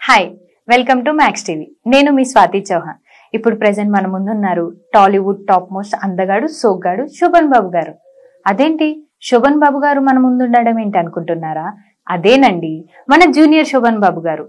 Hi, welcome to max TV. నేను మీ స్వాతి చౌహాన్. ఇప్పుడు present మన ముందున్నారు టాలీవుడ్ టాప్ మోస్ట్ అందగాడు సోగ్గాడు శోభన్ బాబు గారు. అదేంటి శోభన్ బాబు గారు మన ముందు ఉండడం ఏంటి అనుకుంటున్నారా? అదేనండి మన జూనియర్ శోభన్ బాబు గారు.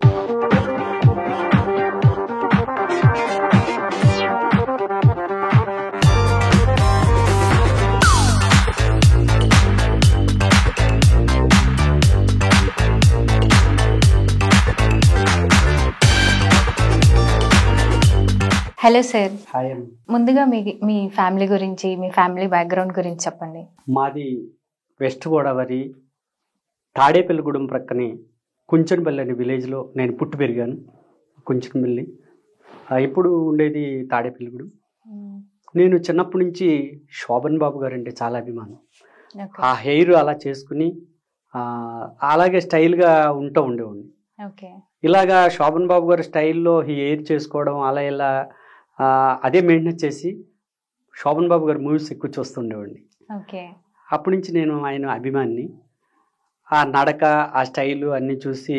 Hello sir. హాయ్. ముందుగా మీ ఫ్యామిలీ గురించి, మీ ఫ్యామిలీ బ్యాక్గ్రౌండ్ గురించి చెప్పండి. మాది వెస్ట్ గోదావరి తాడేపల్లిగూడెం ప్రక్కనే కుంచనపల్లి అనే విలేజ్లో నేను పుట్టి పెరిగాను. కుంచనపల్లి ఇప్పుడు ఉండేది తాడేపల్లిగూడెం. నేను చిన్నప్పటి నుంచి శోభన్ బాబు గారు అంటే చాలా అభిమానం. ఆ హెయిర్ అలా చేసుకుని అలాగే స్టైల్గా ఉండేవాడిని. ఇలాగా శోభన్ బాబు గారి స్టైల్లో హెయిర్ చేసుకోవడం అలా ఇలా అదే మెయింటైన్ చేసి శోభన్ బాబు గారి మూవీస్ ఎక్కువ చూస్తుండేవాడిని. అప్పటి నుంచి నేను ఆయన అభిమాని. ఆ నడక, ఆ స్టైలు అన్నీ చూసి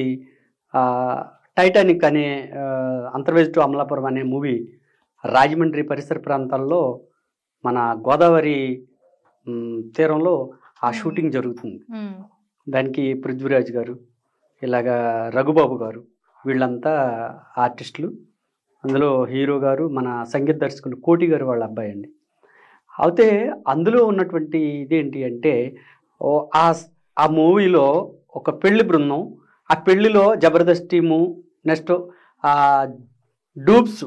టైటానిక్ అనే అంతర్వేది టు అమలాపురం అనే మూవీ రాజమండ్రి పరిసర ప్రాంతాల్లో మన గోదావరి తీరంలో ఆ షూటింగ్ జరుగుతుంది. దానికి పృథ్వీరాజ్ గారు, ఇలాగా రఘుబాబు గారు, వీళ్ళంతా ఆర్టిస్టులు. అందులో హీరో గారు మన సంగీత దర్శకులు కోటి గారు వాళ్ళ అబ్బాయి అండి. అయితే అందులో ఉన్నటువంటి ఇదేంటి అంటే ఆ మూవీలో ఒక పెళ్లి బృందం, ఆ పెళ్లిలో Jabardasth team, next dupes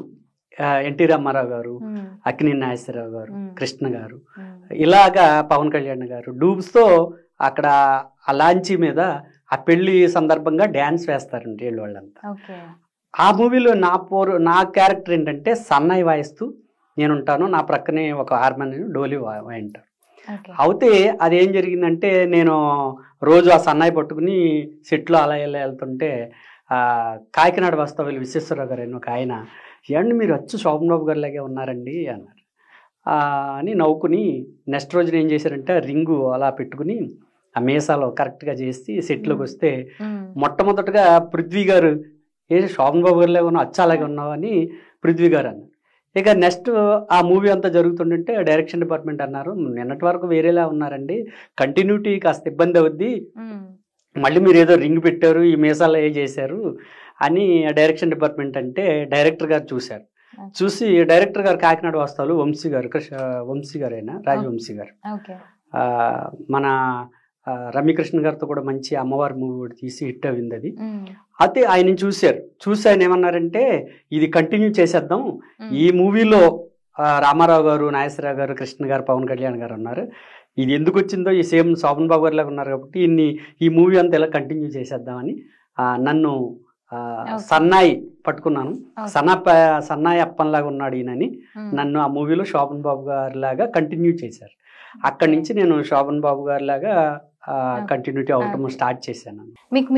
NT Rama Rao గారు, అక్కినేని నాగేశ్వరరావు గారు, కృష్ణ గారు, ఇలాగా పవన్ కళ్యాణ్ గారు డూబ్స్తో అక్కడ ఆ లాంచీ మీద ఆ పెళ్లి సందర్భంగా డ్యాన్స్ వేస్తారండి వాళ్ళంతా. ఆ మూవీలో నా క్యారెక్టర్ ఏంటంటే సన్నాయి వాయిస్తూ నేనుంటాను, నా ప్రక్కనే ఒక హార్మోనియం డోలి వాయింటారు. అయితే అదేం జరిగిందంటే నేను రోజు ఆ సన్నాయి పట్టుకుని సెట్లో అలా ఇలా వెళ్తుంటే కాకినాడ వాస్తవ్యులు విశ్వేశ్వరరావు గారు అని ఒక ఆయన, ఏమండి మీరు వచ్చి శోభన్ బాబు గారి లాగే ఉన్నారండి అన్నారు. అని నవ్వుకుని నెక్స్ట్ రోజున ఏం చేశారంటే రింగు అలా పెట్టుకుని ఆ మీసాలో కరెక్ట్గా చేసి సెట్లోకి వస్తే మొట్టమొదటిగా పృథ్వీ గారు, ఏ శోభన్ బాబు గారిలాగా ఉన్నావు, అచ్చ అలాగే ఉన్నావు అని పృథ్వీ గారు అన్నారు. ఇక నెక్స్ట్ ఆ మూవీ అంతా జరుగుతుంటే డైరెక్షన్ డిపార్ట్మెంట్ అన్నారు, నిన్నటి వరకు వేరేలా ఉన్నారండి, కంటిన్యూటీ కాస్త ఇబ్బంది అవుద్ది, మళ్ళీ మీరు ఏదో రింగ్ పెట్టారు, ఈ మీసాలు ఏ చేశారు అని డైరెక్షన్ డిపార్ట్మెంట్ అంటే డైరెక్టర్ గారు చూశారు. చూసి డైరెక్టర్ గారు కాకినాడ వాస్తవాలు వంశీ గారు అయినా రాజవంశీ గారు, మన రమ్యకృష్ణ గారితో కూడా మంచి అమ్మవారి మూవీ కూడా తీసి హిట్ అయింది అది. అయితే ఆయన చూసి ఆయన ఏమన్నారంటే ఇది కంటిన్యూ చేసేద్దాం, ఈ మూవీలో రామారావు గారు, నాగేశ్వరరావు గారు, కృష్ణ గారు, పవన్ కళ్యాణ్ గారు ఉన్నారు, ఇది ఎందుకు వచ్చిందో ఈ సేమ్ శోభన్ బాబు గారిలాగా ఉన్నారు కాబట్టి ఈ మూవీ అంతా ఇలా కంటిన్యూ చేసేద్దామని నన్ను సన్నాయి పట్టుకున్నాను, సన్నాయి అప్పన్లాగా ఉన్నాడు ఈయనని నన్ను ఆ మూవీలో శోభన్ బాబు గారి లాగా కంటిన్యూ చేశారు. అక్కడి నుంచి నేను శోభన్ బాబు గారి లాగా కంటిన్యూటీ అవటం స్టార్ట్ చేశాను. మీకు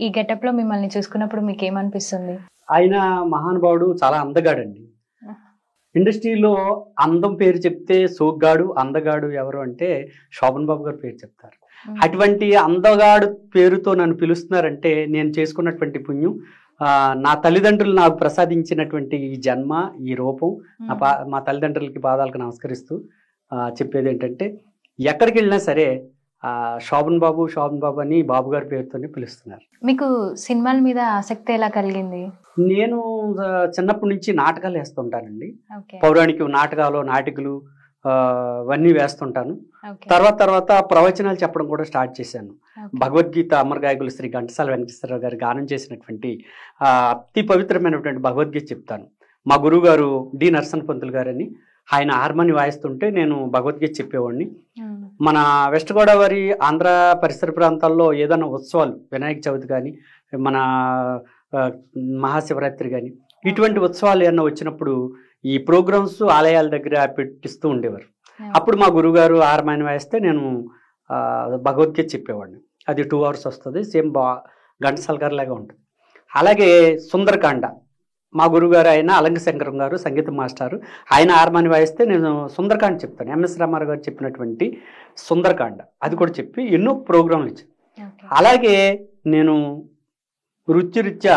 ఈ గెటప్ లో మిమ్మల్ని చూసుకున్నప్పుడు మీకు ఏమనిపిస్తుంది? ఆయన మహానుభావుడు, చాలా అందగాడండి. ఇండస్ట్రీలో అందం పేరు చెప్తే సోగ్గాడు, అందగాడు ఎవరు అంటే శోభన్ బాబు గారు పేరు చెప్తారు. అటువంటి అందగాడు పేరుతో నన్ను పిలుస్తున్నారంటే నేను చేసుకున్నటువంటి పుణ్యం, నా తల్లిదండ్రులు నాకు ప్రసాదించినటువంటి ఈ జన్మ, ఈ రూపం, మా తల్లిదండ్రులకి పాదాలకు నమస్కరిస్తూ చెప్పేది ఏంటంటే ఎక్కడికి వెళ్ళినా సరే శోభన్ బాబు అని బాబు గారి పేరుతోనే పిలుస్తున్నారు. మీకు సినిమాల మీద ఆసక్తి ఎలా కలిగింది? నేను చిన్నప్పటి నుంచి నాటకాలు వేస్తుంటానండి. పౌరాణిక నాటకాలు, నాటికలు అవన్నీ వేస్తుంటాను. తర్వాత ప్రవచనాలు చెప్పడం కూడా స్టార్ట్ చేశాను. భగవద్గీత అమరగాయకులు శ్రీ ఘంటసాల వెంకటేశ్వరరావు గారు గానం చేసినటువంటి అతి పవిత్రమైనటువంటి భగవద్గీత చెప్తాను. మా గురువు గారు డి నరసన్ పంతులు గారని, ఆయన హార్మోని వాయిస్తుంటే నేను భగవద్గీత చెప్పేవాడిని. మన వెస్ట్ గోదావరి ఆంధ్ర పరిసర ప్రాంతాల్లో ఏదైనా ఉత్సవాలు, వినాయక చవితి కానీ, మన మహాశివరాత్రి కానీ, ఇటువంటి ఉత్సవాలు ఏమన్నా వచ్చినప్పుడు ఈ ప్రోగ్రామ్స్ ఆలయాల దగ్గర పెట్టిస్తూ ఉండేవారు. అప్పుడు మా గురువుగారు హార్మోని వాయిస్తే నేను భగవద్గీత చెప్పేవాడిని. అది 2 hours వస్తుంది, సేమ్ ఘంటసాల గారి లాగా ఉంటుంది. అలాగే సుందరకాండ, మా గురుగారు ఆయన అలంక శంకరం గారు సంగీత మాస్టారు, ఆయన హార్మోని వాయిస్తే నేను సుందరకాండ చెప్తాను. ఎంఎస్ రామారావు గారు చెప్పినటువంటి సుందరకాండ అది కూడా చెప్పి ఎన్నో ప్రోగ్రాంలు ఇచ్చాను. అలాగే నేను వృత్తిరీత్యా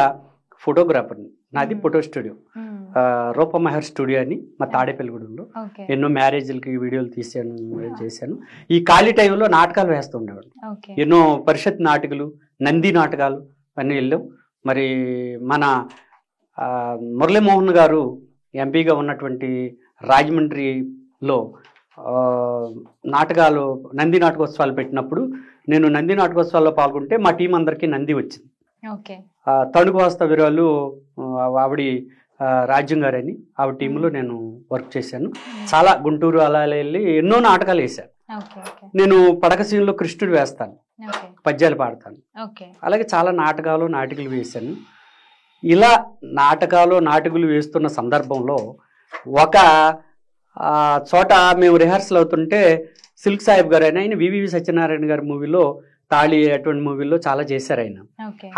ఫోటోగ్రాఫర్. నాది ఫోటో స్టూడియో, రూపమహర్ స్టూడియో అని మా తాడేపల్లిగూడెంలో. ఎన్నో మ్యారేజ్లకి వీడియోలు తీసాను, చేశాను. ఈ ఖాళీ టైంలో నాటకాలు వేస్తూ ఉండేవాడు. ఎన్నో పరిషత్ నాటకాలు, నంది నాటకాలు అన్నీ వెళ్ళాం. మరి మన మురళీమోహన్ గారు ఎంపీగా ఉన్నటువంటి రాజమండ్రిలో నాటకాలు, నంది నాటకోత్సవాలు పెట్టినప్పుడు నేను నంది నాటకోత్సవాల్లో పాల్గొంటే మా టీం అందరికీ నంది వచ్చింది. తణుకు వాస్తవ్యురాలు ఆవిడ రాజ్యం గారని ఆవిడ టీంలో నేను వర్క్ చేశాను. చాలా గుంటూరు అలా వెళ్ళి ఎన్నో నాటకాలు వేశాను. నేను పడక సీన్లో కృష్ణుడు వేస్తాను, పద్యాలు పాడతాను. అలాగే చాలా నాటకాలు వేశాను. ఇలా నాటకాలు వేస్తున్న సందర్భంలో ఒక చోట మేము రిహార్సల్ అవుతుంటే సిల్క్ సాహిబ్ గారు ఆయన వివి సత్యనారాయణ గారి మూవీలో తాళి అటువంటి మూవీలో చాలా చేశారు.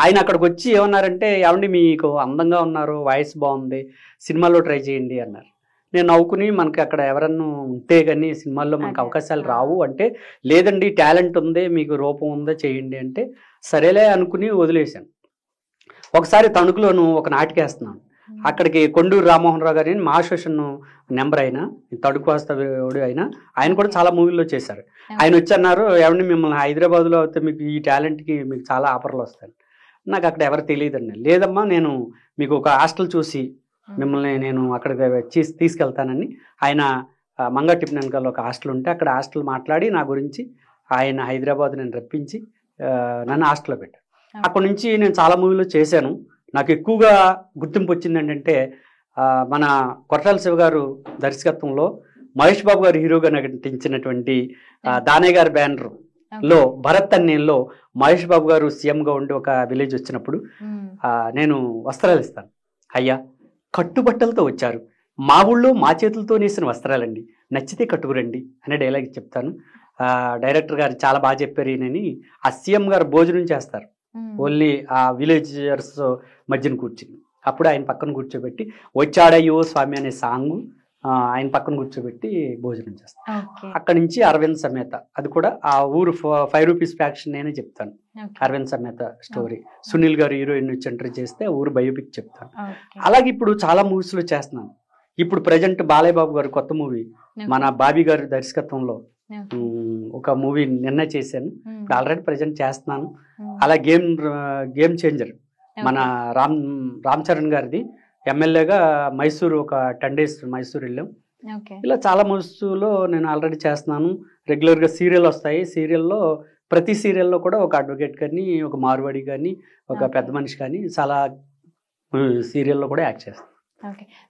ఆయన అక్కడికి వచ్చి ఏమన్నారంటే, ఏమండి మీకు అందంగా ఉన్నారు, వాయిస్ బాగుంది, సినిమాలో ట్రై చేయండి అన్నారు. నేను నవ్వుకుని, మనకి అక్కడ ఎవరన్నా ఉంటే కానీ సినిమాల్లో మనకు అవకాశాలు రావు అంటే, లేదండి టాలెంట్ ఉంది, మీకు రూపం ఉందా, చేయండి అంటే సరేలే అనుకుని వదిలేశాను. ఒకసారి తణుకులోను ఒక నాటికేస్తున్నాను. అక్కడికి కొండూరు రామ్మోహన్ రావు గారి మా అసోసియేషన్ నెంబర్ అయినా, తణుకు వాస్తవుడు అయినా, ఆయన కూడా చాలా మూవీల్లో చేశారు. ఆయన వచ్చి అన్నారు, ఏమండి మిమ్మల్ని హైదరాబాద్లో అయితే మీకు ఈ టాలెంట్కి మీకు చాలా ఆఫర్లు వస్తాయి. నాకు అక్కడ ఎవరు తెలియదండి. లేదమ్మా, నేను మీకు ఒక హాస్టల్ చూసి మిమ్మల్ని నేను అక్కడికి తీసుకెళ్తానని ఆయన మంగా టిఫిన్ వెనకాల ఒక హాస్టల్ ఉంటే అక్కడ హాస్టల్ మాట్లాడి నా గురించి ఆయన హైదరాబాద్ నేను రప్పించి నన్ను హాస్టల్లో పెట్టాను. అక్కడి నుంచి నేను చాలా మూవీలో చేశాను. నాకు ఎక్కువగా గుర్తింపు వచ్చింది ఏంటంటే, మన కొట్టాల శివ గారు దర్శకత్వంలో మహేష్ బాబు గారు హీరోగా నటించినటువంటి దానయ్య గారి బ్యానర్లో భరత్ అన్నేలో మహేష్ బాబు గారు సీఎంగా ఉండి ఒక విలేజ్ వచ్చినప్పుడు నేను వస్త్రాలు ఇస్తాను. అయ్యా, కట్టుబట్టలతో వచ్చారు, మా ఊళ్ళో మా చేతులతో నేసిన వస్త్రాలండి, నచ్చితే కట్టుకురండి అనే డైలాగ్ చెప్తాను. డైరెక్టర్ గారు చాలా బాగా చెప్పారు ఈయనని. ఆ సీఎం గారు భోజనం చేస్తారు ఓన్లీ ఆ విలేజర్స్ మధ్యన కూర్చుని. అప్పుడు ఆయన పక్కన కూర్చోబెట్టి వచ్చాడయ్యో స్వామి అనే సాంగ్ ఆయన పక్కన కూర్చోబెట్టి భోజనం చేస్తాను. అక్కడి నుంచి అరవింద్ సమేత, అది కూడా ఆ ఊరు 5 రూపీస్ ఫ్యాక్షన్ నేనే చెప్తాను. అరవింద్ సమేత స్టోరీ, సునీల్ గారు హీరోయిన్ వచ్చి ఎంట్రీ చేస్తే ఊరు బయోపిక్ చెప్తాను. అలాగే ఇప్పుడు చాలా మూవీస్లో చేస్తున్నాను. ఇప్పుడు ప్రజెంట్ బాలయ్య బాబు గారు కొత్త మూవీ మన బాబీ గారి దర్శకత్వంలో ఒక మూవీ నిన్న చేశాను. ఆల్రెడీ ప్రజెంట్ చేస్తున్నాను. అలా గేమ్ చేంజర్ మన రామ్ చరణ్ గారిది ఎమ్మెల్యేగా మైసూరు ఒక 10 days మైసూరు వెళ్ళాం. ఇలా చాలా మూవీస్లో నేను ఆల్రెడీ చేస్తున్నాను. రెగ్యులర్గా సీరియల్ వస్తాయి. సీరియల్లో ప్రతి సీరియల్లో కూడా ఒక అడ్వకేట్ కానీ, ఒక మార్వాడి కానీ, ఒక పెద్ద మనిషి కానీ చాలా సీరియల్లో కూడా యాక్ట్ చేస్తాను.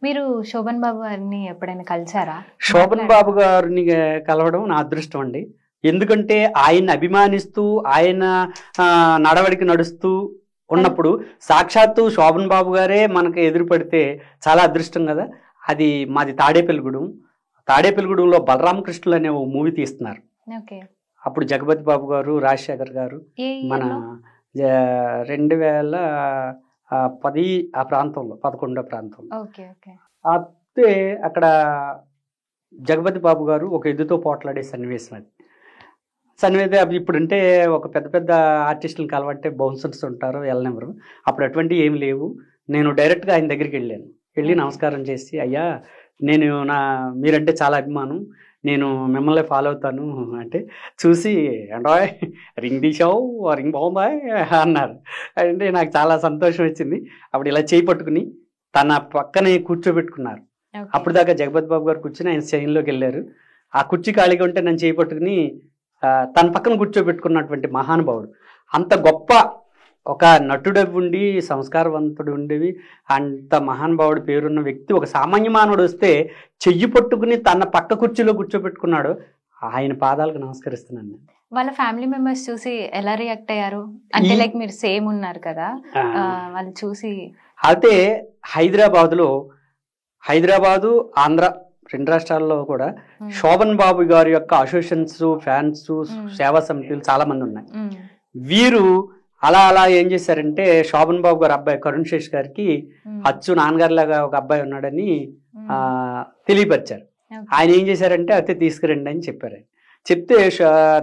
మీరు శోభన్ బాబు గారిని ఎప్పుడైనా కలిసారా? శోభన్ బాబు గారిని కలవడం నా అదృష్టం అండి. ఎందుకంటే ఆయన్ని అభిమానిస్తూ ఆయన నడవడికి నడుస్తూ ఉన్నప్పుడు సాక్షాత్తు శోభన్ బాబు గారే మనకు ఎదురుపడితే చాలా అదృష్టం కదా. అది మాది తాడేపల్లిగూడెంలో బలరామకృష్ణులు అనే ఓ మూవీ తీస్తున్నారు. అప్పుడు జగపతి బాబు గారు, రాజశేఖర్ గారు, మన 2010 ఆ ప్రాంతంలో 11వ ప్రాంతంలో అయితే అక్కడ జగపతి బాబు గారు ఒక ఎద్దుతో పోట్లాడే సన్నివేశం. అది ఇప్పుడంటే ఒక పెద్ద ఆర్టిస్టులను కలవంటే బౌన్సర్స్ ఉంటారు, వెళ్ళనివ్వరు. అప్పుడు అటువంటి ఏమి లేవు. నేను డైరెక్ట్గా ఆయన దగ్గరికి వెళ్ళి నమస్కారం చేసి, అయ్యా నేను మీరంటే చాలా అభిమానం, నేను మిమ్మల్ని ఫాలో అవుతాను అంటే చూసి, అంటాయ్ రింగ్ తీసావు, రింగ్ బాగుందా అన్నారు. అంటే నాకు చాలా సంతోషం వచ్చింది. అప్పుడు ఇలా చేయి పట్టుకుని తన పక్కనే కూర్చోబెట్టుకున్నారు. అప్పుడు దాకా జగపతి బాబు గారు కూర్చుని ఆయన శైన్లోకి వెళ్ళారు. ఆ కుర్చీ ఖాళీగా ఉంటే నన్ను చేయి పట్టుకుని తన పక్కన కూర్చోబెట్టుకున్నటువంటి మహానుభావుడు. అంత గొప్ప ఒక నటుడు ఉండి, సంస్కారవంతుడు ఉండేవి, అంత మహానుభావుడు పేరున్న వ్యక్తి ఒక సామాన్య మానవుడు వస్తే చెయ్యి పట్టుకుని తన పక్క కుర్చీలో కూర్చోబెట్టుకున్నాడు. ఆయన పాదాలకు నమస్కరిస్తున్నాను. వాళ్ళ ఫ్యామిలీ మెంబర్స్ చూసి ఎలా రియాక్ట్ అయ్యారు? అంటే లైక్ మీరు సేమ్ ఉన్నారు కదా, వాళ్ళు చూసి. అయితే హైదరాబాదు, ఆంధ్ర 2 రాష్ట్రాల్లో కూడా శోభన్ బాబు గారి యొక్క అసోసియేషన్స్, ఫ్యాన్స్, సేవా సమితిలు చాలా మంది ఉన్నాయి. వీరు అలా ఏం చేశారంటే, శోభన్ బాబు గారి అబ్బాయి కరుణ్ శేష్ గారికి అచ్చు నాన్నగారిలాగా ఒక అబ్బాయి ఉన్నాడని తెలియపరిచారు. ఆయన ఏం చేశారంటే అయితే తీసుకురండి అని చెప్పారు. చెప్తే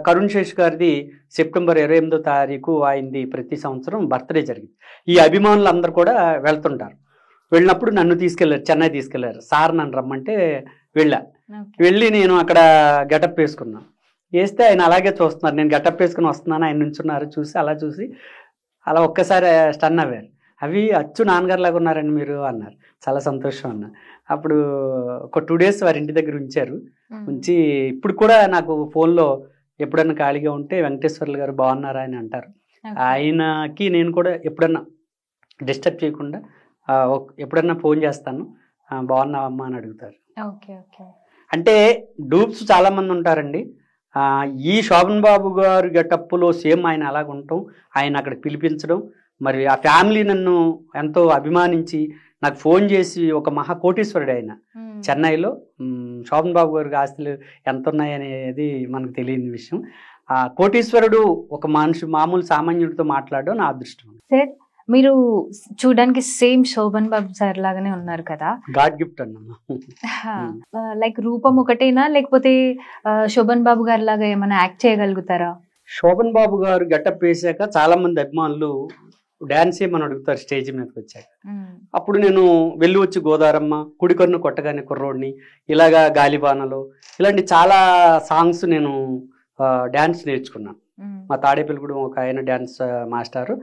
కరుణ్ శేష్ గారిది సెప్టెంబర్ 28వ తారీఖు ఆయనది ప్రతి సంవత్సరం బర్త్డే జరిగింది. ఈ అభిమానులు అందరూ కూడా వెళ్తుంటారు. వెళ్ళినప్పుడు నన్ను తీసుకెళ్లారు, చెన్నై తీసుకెళ్లారు. సార్ నన్ను రమ్మంటే వెళ్ళి నేను అక్కడ గెటప్ వేసుకున్నాను. వేస్తే ఆయన అలాగే చూస్తున్నారు, నేను గెటప్ వేసుకుని వస్తున్నాను, ఆయన నుంచున్నారు. చూసి అలా ఒక్కసారి స్టన్ అవ్వారు. అవి అచ్చు నాన్నగారులాగా ఉన్నారండి మీరు అన్నారు. చాలా సంతోషం అన్న. అప్పుడు ఒక 2 days వారి ఇంటి దగ్గర ఉంచి ఇప్పుడు కూడా నాకు ఫోన్లో ఎప్పుడన్నా ఖాళీగా ఉంటే వెంకటేశ్వర్లు గారు బాగున్నారా అని అంటారు. ఆయనకి నేను కూడా ఎప్పుడన్నా డిస్టర్బ్ చేయకుండా ఎప్పుడన్నా ఫోన్ చేస్తాను, బాగున్నావమ్మా అని అడుగుతారు. అంటే డూప్స్ చాలా మంది ఉంటారండి. ఈ శోభన్ బాబు గారు గెటప్పులో సేమ్ ఆయన అలాగ ఉండటం, ఆయన అక్కడ పిలిపించడం, మరి ఆ ఫ్యామిలీ నన్ను ఎంతో అభిమానించి నాకు ఫోన్ చేసి, ఒక మహాకోటీశ్వరుడు ఆయన చెన్నైలో. శోభన్ బాబు గారికి ఆస్తులు ఎంత ఉన్నాయనేది మనకు తెలియని విషయం. ఆ కోటీశ్వరుడు ఒక మామూలు సామాన్యుడితో మాట్లాడడం నా అదృష్టం. సార్, మీరు చూడడానికి సేమ్ శోభన్ బాబు సార్ లాగానే ఉన్నారు కదా. God gift అన్నమ్మా. లైక్ రూపం ఒకటేనా, లేకపోతే శోభన్ బాబు గారి లాగా ఏమైనా యాక్ట్ చేయగలుగుతారా? శోభన్ బాబు గారు గెటప్ వేసాక చాలా మంది అభిమానులు డాన్స్ ఏమని అడుగుతారు స్టేజ్ మీదకి వచ్చాక. అప్పుడు నేను వెళ్ళి వచ్చి గోదారమ్మ, కుడికన్ను కొట్టగానే కుర్రోడిని, ఇలాగా గాలిబానలో, ఇలాంటి చాలా సాంగ్స్ నేను డాన్స్ నేర్చుకున్నాను. మా తాడేపల్లిగూడెం ఒక ఆయన డాన్స్ మాస్టారు,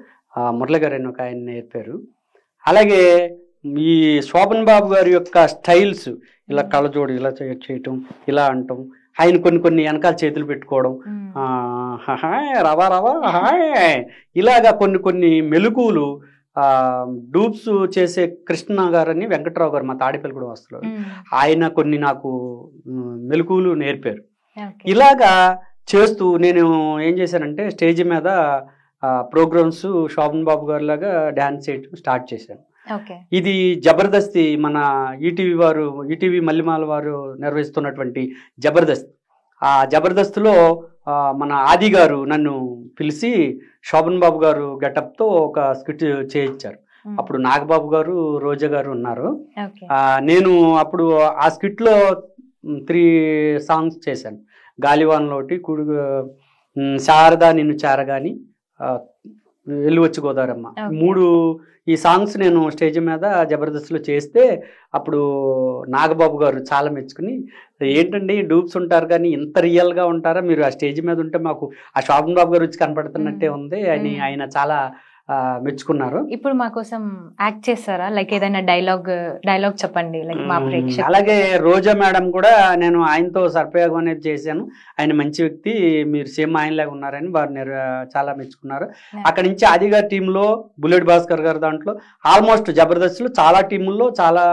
మురళి గారు అని ఒక ఆయన నేర్పారు. అలాగే ఈ శోభన్ బాబు గారి యొక్క స్టైల్స్, ఇలా కళ్ళజోడు ఇలా చేయటం, ఇలా అంటాం, ఆయన కొన్ని వెనకాల చేతులు పెట్టుకోవడం, రవా రవా హాయ్, ఇలాగా కొన్ని మెలుకులు డూప్స్ చేసే కృష్ణ గారని వెంకట్రావు గారు మా తాడేపల్లిగూడెం వస్తున్నారు, ఆయన కొన్ని నాకు మెలుకులు నేర్పారు. ఇలాగా చేస్తూ నేను ఏం చేశానంటే స్టేజ్ మీద ప్రోగ్రామ్స్ శోభన్ బాబు గారి లాగా డాన్స్ చేయడం స్టార్ట్ చేశాను. ఇది జబర్దస్తి, మన ఈటీవీ మల్లిమాల వారు నిర్వహిస్తున్నటువంటి జబర్దస్త్. ఆ జబర్దస్త్లో మన ఆది గారు నన్ను పిలిచి శోభన్ బాబు గారు గెటప్తో ఒక స్కిట్ చేయించారు. అప్పుడు నాగబాబు గారు, రోజా గారు ఉన్నారు. నేను అప్పుడు ఆ స్కిట్లో 3 సాంగ్స్ చేశాను. గాలివాన్లోటి, శారదా నిన్ను చేరగాని, వెళ్ళి వచ్చి గోదారమ్మ, 3 ఈ సాంగ్స్ నేను స్టేజ్ మీద జబర్దస్త్లో చేస్తే అప్పుడు నాగబాబు గారు చాలా మెచ్చుకుని, ఏంటండి డూప్స్ ఉంటారు కానీ ఇంత రియల్గా ఉంటారా మీరు, ఆ స్టేజ్ మీద ఉంటే మాకు ఆ శోభన్ బాబు గారు వచ్చి కనపడుతున్నట్టే ఉంది అని ఆయన చాలా మెచ్చుకున్నారు. ఇప్పుడు మా కోసం యాక్ట్ చేస్తారా? లైక్ ఏదైనా డైలాగ్ చెప్పండి, లైక్ మా ప్రేక్షకులు. అలాగే రోజా మేడం కూడా నేను ఆయనతో సర్పయోగం అనేది చేశాను. ఆయన మంచి వ్యక్తి, మీరు సేమ్ ఆయనలాగా ఉన్నారని వారు చాలా మెచ్చుకున్నారు. అక్కడి నుంచి ఆది గారి టీంలో, బుల్లెట్ భాస్కర్ గారు దాంట్లో, ఆల్మోస్ట్ జబర్దస్త్లో చాలా టీముల్లో చాలా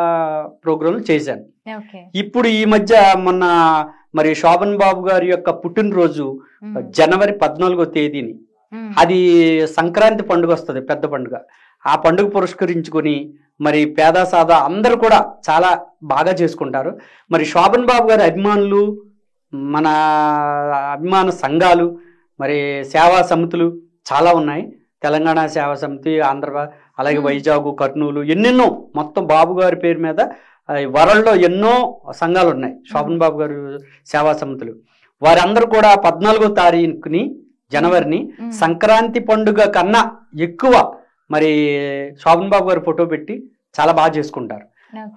ప్రోగ్రాంలు చేశాను. ఇప్పుడు ఈ మధ్య మొన్న మరి శోభన్ బాబు గారి యొక్క పుట్టినరోజు జనవరి 14వ తేదీని, అది సంక్రాంతి పండుగ వస్తుంది, పెద్ద పండుగ. ఆ పండుగ పురస్కరించుకొని మరి పేద సాదా అందరూ కూడా చాలా బాగా చేసుకుంటారు. మరి శోభన్ బాబు గారి అభిమానులు, మన అభిమాన సంఘాలు, మరి సేవా సమితులు చాలా ఉన్నాయి. తెలంగాణ సేవా సమితి, ఆంధ్ర, అలాగే వైజాగ్, కర్నూలు, ఎన్నెన్నో, మొత్తం బాబు గారి పేరు మీద వరల్డ్లో ఎన్నో సంఘాలు ఉన్నాయి, శోభన్ బాబు గారు సేవా సమితులు. వారందరూ కూడా 14వ తారీఖుని జనవరిని సంక్రాంతి పండుగ కన్నా ఎక్కువ మరి శోభన్ బాబు గారు ఫోటో పెట్టి చాలా బాగా చేసుకుంటారు.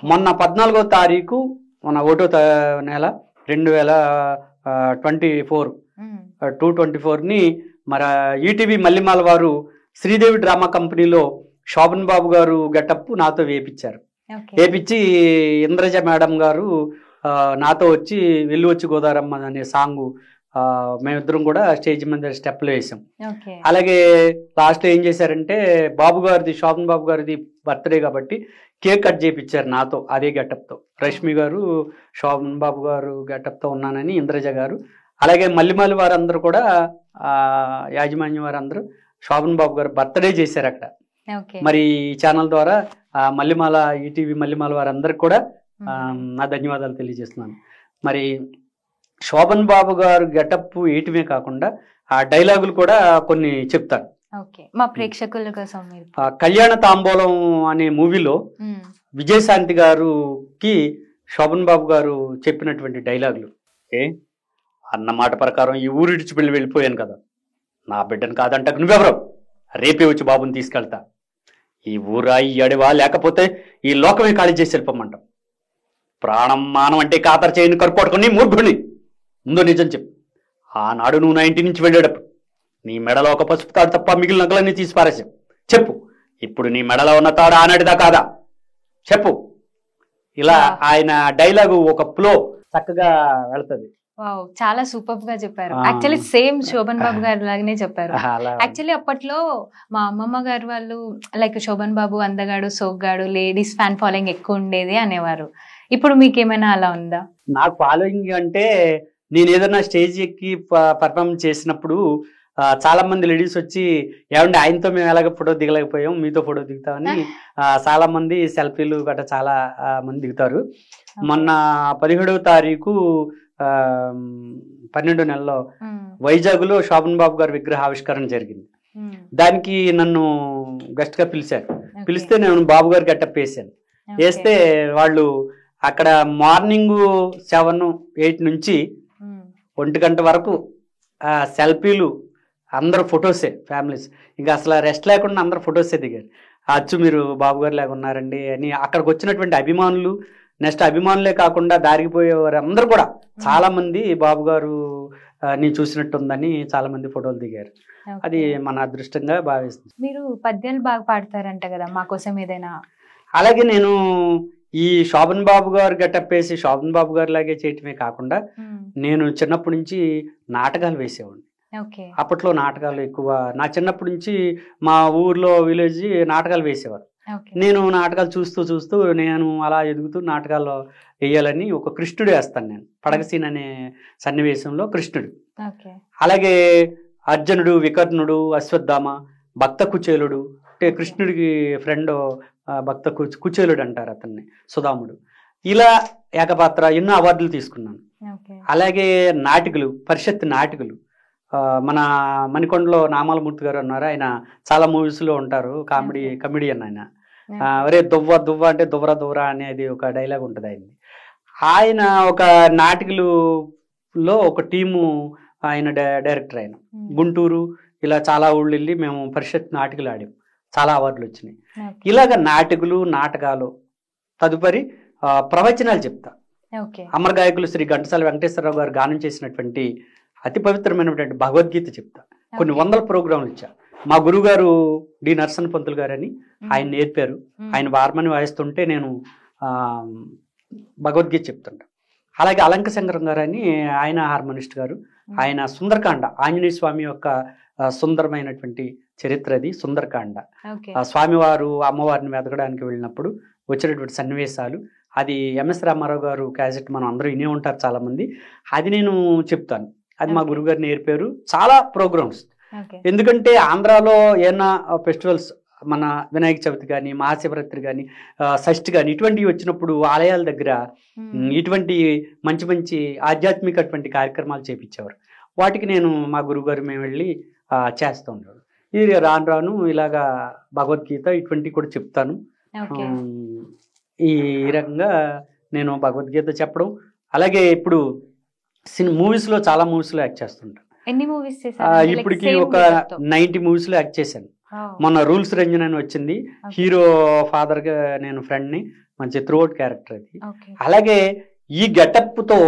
మొన్న 14వ తారీఖు, మన 1వ నెల 2024ని మరి ఈటీవీ మల్లిమాల వారు శ్రీదేవి డ్రామా కంపెనీలో శోభన్ బాబు గారు గెటప్ నాతో వేయించారు. వేయించి ఇంద్రజ మేడం గారు నాతో వచ్చి వెళ్ళి వచ్చి గోదారమ్మ అనే సాంగు మేమిద్దరం కూడా స్టేజ్ మీద స్టెప్లు వేసాం. అలాగే లాస్ట్ ఏం చేశారంటే బాబు గారిది, శోభన్ బాబు గారిది బర్త్డే కాబట్టి కేక్ కట్ చేయించారు నాతో అదే గెటప్తో. రష్మి గారు శోభన్ బాబు గారు గెటప్తో ఉన్నానని ఇంద్రజ గారు, అలాగే మల్లిమాలి వారందరూ కూడా యాజమాన్యం వారందరూ శోభన్ బాబు గారు బర్త్డే చేశారు అక్కడ. మరి ఈ ఛానల్ ద్వారా మల్లిమాల, ఈటీవీ మల్లిమాల వారందరికి కూడా నా ధన్యవాదాలు తెలియజేస్తున్నాను. మరి శోభన్ బాబు గారు గెటప్ వేయటమే కాకుండా ఆ డైలాగులు కూడా కొన్ని చెప్తాను మా ప్రేక్షకుల కోసం. కళ్యాణ తాంబూలం అనే మూవీలో విజయశాంతి గారికి శోభన్ బాబు గారు చెప్పినటువంటి డైలాగులు, అన్న మాట ప్రకారం ఈ ఊరు ఇడిచి వెళ్ళిపోయాను కదా, నా బిడ్డను కాదంటకు నువ్వెవరు? రేపే వచ్చి బాబుని తీసుకెళ్తా. ఈ ఊరా ఈ అడివా లేకపోతే ఈ లోకమే ఖాళీ చేసి వెళ్ళిపోమంటాం. ప్రాణం మానం అంటే ఖాతరు చేయని కరుపట్టుకుని మూర్ఖుని. ముందు నిజం చెప్పు. ఆనాడు నువ్వు నా ఇంటి నుంచి వెళ్ళేటప్పుడు నీ మెడలో ఒక పసుపు తాడు తప్ప మిగిలిన నగలన్నీ తీసి పారేసావు. చెప్పు, ఇప్పుడు నీ మెడలో ఉన్న తాడు ఆనాటిదా కాదా? చెప్పు. ఇలా ఆయన డైలాగు ఒక ఫ్లో చక్కగా వెళ్తుంది. చాలా సూపర్ గా చెప్పారు. యాక్చువల్లీ సేమ్ శోభన్ బాబు గారు లాగానే చెప్పారు. యాక్చువల్లీ అప్పట్లో మా అమ్మమ్మ గారు వాళ్ళు లైక్ శోభన్ బాబు అందగాడు సోగ్గాడు లేడీస్ ఫ్యాన్ ఫాలోయింగ్ ఎక్కువ ఉండేది అనేవారు. ఇప్పుడు మీకు ఏమైనా అలా ఉందా? నాకు ఫాలోయింగ్ అంటే నేను ఏదైనా స్టేజ్ ఎక్కి పర్ఫార్మెన్స్ చేసినప్పుడు చాలా మంది లేడీస్ వచ్చి ఏమంటే ఆయనతో మేము ఎలాగ ఫోటో దిగలేకపోయాం, మీతో ఫోటో దిగుతామని చాలా మంది సెల్ఫీలు గట్రా చాలా మంది దిగుతారు. మొన్న 17వ తారీఖు 12 నెలలో వైజాగ్లో శోభన్ బాబు గారి విగ్రహ ఆవిష్కరణ జరిగింది. దానికి నన్ను గెస్ట్ గా పిలిచారు. పిలిస్తే నేను బాబు గారి గెటప్ వేసాను. వేస్తే వాళ్ళు అక్కడ మార్నింగ్ 7-8 నుంచి 1 గంట వరకు సెల్ఫీలు, అందరూ ఫొటోసే, ఫ్యామిలీస్ ఇంకా అసలు రెస్ట్ లేకుండా అందరూ ఫొటోసే దిగారు. అచ్చు మీరు బాబు గారు లాగా ఉన్నారండి అని అక్కడికి వచ్చినటువంటి అభిమానులు, నెక్స్ట్ అభిమానులే కాకుండా దారిగిపోయేవారు అందరూ కూడా చాలా మంది బాబు గారు నీ చూసినట్టుందని చాలా మంది ఫోటోలు దిగారు. అది మన అదృష్టంగా భావిస్తుంది. మీరు పద్యాలు బాగా పాడతారంట కదా, మా కోసం ఏదైనా? అలాగే నేను ఈ శోభన్ బాబు గారు గెటప్ వేసి శోభన్ బాబు గారు లాగే చేయటమే కాకుండా నేను చిన్నప్పటి నుంచి నాటకాలు వేసేవాడిని. అప్పట్లో నాటకాలు ఎక్కువ. నా చిన్నప్పటి నుంచి మా ఊర్లో విలేజ్ నాటకాలు వేసేవారు. నేను నాటకాలు చూస్తూ చూస్తూ నేను అలా ఎదుగుతూ నాటకాల్లో వేయాలని ఒక కృష్ణుడు వేస్తాను నేను. పడగసీన్ అనే సన్నివేశంలో కృష్ణుడు, అలాగే అర్జునుడు, వికర్ణుడు, అశ్వత్థామ, భక్త కుచేలుడు అంటే కృష్ణుడికి ఫ్రెండ్ భక్త కుచేలుడు అంటారు అతన్ని, సుధాముడు. ఇలా ఏకపాత్ర ఎన్నో అవార్డులు తీసుకున్నాను. అలాగే నాటికలు, పరిషత్ నాటికలు. మన మణికొండలో నామాలమూర్తి గారు ఉన్నారు, ఆయన చాలా మూవీస్లో ఉంటారు, కమెడియన్ ఆయన. ఒరే దువ్వ దువ్వ అంటే దువ్వరా దువ్వరా అనేది ఒక డైలాగ్ ఉంటుంది ఆయనది. ఆయన ఒక నాటికలులో ఒక టీము, ఆయన డైరెక్టర్. ఆయన గుంటూరు ఇలా చాలా ఊళ్ళు వెళ్ళి మేము పరిషత్ నాటికలు ఆడాం, చాలా అవార్డులు వచ్చినాయి. ఇలాగ నాటికలు, నాటకాలు. తదుపరి ప్రవచనాలు చెప్తా. అమర గాయకులు శ్రీ ఘంటసాల వెంకటేశ్వరరావు గారు గానం చేసినటువంటి అతి పవిత్రమైనటువంటి భగవద్గీత చెప్తా. కొన్ని 100 ప్రోగ్రాంలు ఇచ్చా. మా గురుగారు డి నరసన్న పంతులు గారు అని ఆయన నేర్పారు. ఆయన హార్మోని వాయిస్తుంటే నేను భగవద్గీత చెప్తుంటా. అలాగే అలంక శంకరం గారు అని ఆయన హార్మోనిస్ట్ గారు, ఆయన సుందరకాండ, ఆంజనేయ స్వామి యొక్క సుందరమైనటువంటి చరిత్ర అది సుందరకాండ. స్వామివారు అమ్మవారిని వెతకడానికి వెళ్ళినప్పుడు వచ్చినటువంటి సన్నివేశాలు, అది ఎంఎస్ రామారావు గారు క్యాసెట్ మనం అందరూ వినే ఉంటారు చాలా మంది. అది నేను చెప్తాను. అది మా గురుగారు నేర్పారు. చాలా ప్రోగ్రామ్స్. ఎందుకంటే ఆంధ్రాలో ఏమైనా ఫెస్టివల్స్, మన వినాయక చవితి కానీ, మహాశివరాత్రి కానీ, షష్ఠి కానీ ఇటువంటివి వచ్చినప్పుడు ఆలయాల దగ్గర ఇటువంటి మంచి మంచి ఆధ్యాత్మికటువంటి కార్యక్రమాలు చేపించేవారు. వాటికి నేను మా గురుగారు మేము వెళ్ళి చేస్తూ ఉండేవాడు. ఇది రాను రాను ఇలాగా భగవద్గీత ఇటువంటివి కూడా చెప్తాను. ఈ రకంగా నేను భగవద్గీత చెప్పడం. అలాగే ఇప్పుడు మూవీస్లో చాలా మూవీస్లో యాక్ట్ చేస్తుంటాను. ఎన్ని మూవీస్ చేశారు? ఇప్పటికి ఒక 90 మూవీస్లో యాక్ట్ చేశాను. మొన్న రూల్స్ రంజన్ అని వచ్చింది, హీరో ఫాదర్ గా నేను ఫ్రెండ్ని, మంచి త్రూఅవుట్ క్యారెక్టర్ అది. అలాగే ఈ గెటప్తో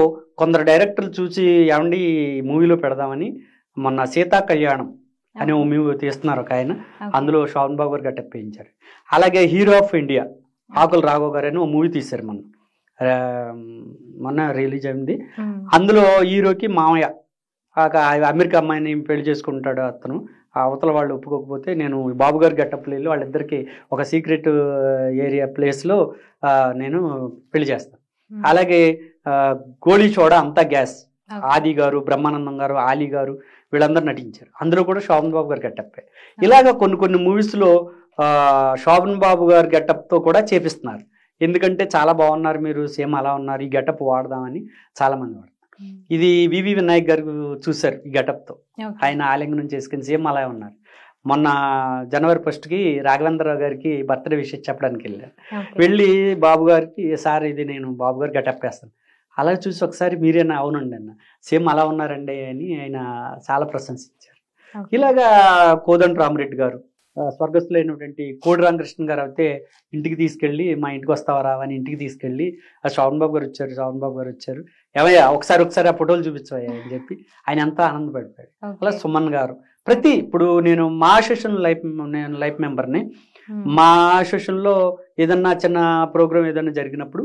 కొందరు డైరెక్టర్లు చూసి ఏమండి మూవీలో పెడదామని మొన్న సీతా కళ్యాణం అనే ఓ మూవీ తీస్తున్నారు ఒక ఆయన, అందులో శోభన్ బాబు గారు గెటప్ వేయించారు. అలాగే హీరో ఆఫ్ ఇండియా ఆకుల రాఘవ్ గారు అని ఓ మూవీ తీశారు మొన్న రిలీజ్ అయింది. అందులో హీరోకి మామయ్య, అమెరికా అమ్మాయిని పెళ్లి చేసుకుంటాడు అతను. అవతల వాళ్ళు ఒప్పుకోకపోతే నేను బాబు గారి గెటప్లో వెళ్ళి వాళ్ళిద్దరికి ఒక సీక్రెట్ ఏరియా ప్లేస్లో నేను పెళ్లి చేస్తాను. అలాగే గోళీ చోడ అంతా గ్యాస్, ఆది గారు, బ్రహ్మానందం గారు, ఆలీ గారు వీళ్ళందరూ నటించారు. అందులో కూడా శోభన్ బాబు గారు గెటప్పే. ఇలాగ కొన్ని మూవీస్లో శోభన్ బాబు గారు గెటప్తో కూడా చేపిస్తున్నారు. ఎందుకంటే చాలా బాగున్నారు మీరు, సేమ్ అలా ఉన్నారు, ఈ గెటప్ వాడదామని చాలా మంది వాడతారు. ఇది వివి వినాయక్ గారు చూశారు ఈ గెటప్తో, ఆయన ఆలింగనం చేసుకుని సేమ్ అలా ఉన్నారు. మొన్న జనవరి 1కి రాఘవేంద్రరావు గారికి బర్త్డే విషయం చెప్పడానికి వెళ్ళాను. వెళ్ళి బాబు గారికి, సార్ ఇది నేను బాబు గారు గెటప్ వేస్తాను. అలా చూసి ఒకసారి మీరేనా, అవునండి అన్న, సేమ్ అలా ఉన్నారండి అని ఆయన చాలా ప్రశంసించారు. ఇలాగా కోదండ రామరెడ్డి గారు, స్వర్గస్థులైనటువంటి కోడి రామకృష్ణ గారు అయితే ఇంటికి తీసుకెళ్ళి, మా ఇంటికి వస్తావా రావా అని ఇంటికి తీసుకెళ్ళి, శోభన్ బాబు గారు వచ్చారు ఏమయ్యా ఒకసారి ఆ ఫోటోలు చూపించవయ్యా అని చెప్పి ఆయన ఎంతో ఆనందపడిపోయాడు. అలా సుమన్ గారు ఇప్పుడు నేను మా అసోసియేషన్ నేను లైఫ్ మెంబర్ని. మా అసోసియేషన్లో ఏదన్నా చిన్న ప్రోగ్రామ్ ఏదన్నా జరిగినప్పుడు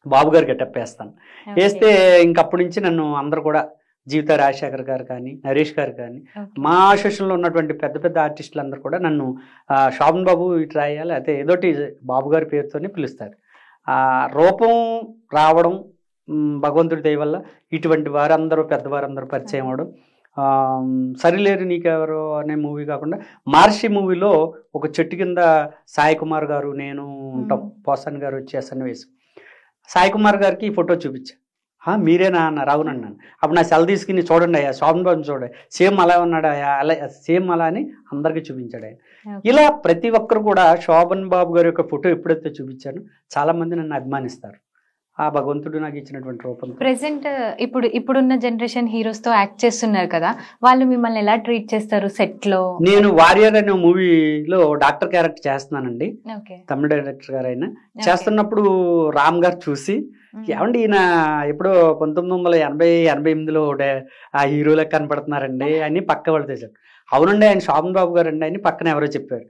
బాబు గారు గెటప్ వేస్తాను. వేస్తే ఇంకప్పటి నుంచి నన్ను అందరు కూడా, జీవిత రాజశేఖర్ గారు కానీ, నరేష్ గారు కానీ, మా అసోసియేషన్లో ఉన్నటువంటి పెద్ద పెద్ద ఆర్టిస్టులు అందరూ కూడా నన్ను శోభన్ బాబు ఇటు రాయాలి, అదే ఏదోటి బాబు గారి పేరుతోనే పిలుస్తారు. రూపం రావడం భగవంతుడి దయ వల్ల ఇటువంటి వారందరూ పెద్దవారందరూ పరిచయం అవడం. సరిలేరు నీకెవరు అనే మూవీ కాకుండా మహర్షి మూవీలో ఒక చెట్టు కింద సాయి కుమార్ గారు నేను ఉంటాం, పోసాన్ గారు వచ్చి సన్నివేశం. సాయి కుమార్ గారికి ఈ ఫోటో చూపించా. మీరేనా అన్నారు. అవునన్నాను. అప్పుడు నా సెల్ తీసుకుని చూడండి అయ్యా శోభన్ బాబుని చూడండి, సేమ్ అలా ఉన్నాడు అయ్యా, అలా సేమ్ అలా అని అందరికీ చూపించాడు ఆయన. ఇలా ప్రతి ఒక్కరు కూడా శోభన్ బాబు గారి యొక్క ఫోటో ఎప్పుడైతే చూపించానో చాలా మంది నన్ను అభిమానిస్తారు. ఆ భగవంతుడు నాకు ఇచ్చినటువంటి రూపం. ప్రెసెంట్ ఇప్పుడున్న జనరేషన్ హీరోస్ తో యాక్ట్ చేస్తున్నారు కదా, వాళ్ళు మిమ్మల్ని ఎలా ట్రీట్ చేస్తారు సెట్ లో? నేను వారియర్ అనే మూవీలో డాక్టర్ క్యారెక్టర్ చేస్తున్నానండి. తమిళ డైరెక్టర్ గారు అయినా చేస్తున్నప్పుడు రామ్ గారు చూసి, ఏమండి ఈయన ఎప్పుడో 1988లో ఆ హీరోలకు కనపడుతున్నారండి అని పక్క వాళ్ళు తెచ్చారు. అవునండి ఆయన శోభన్ బాబు గారు అండి అని పక్కన ఎవరో చెప్పారు.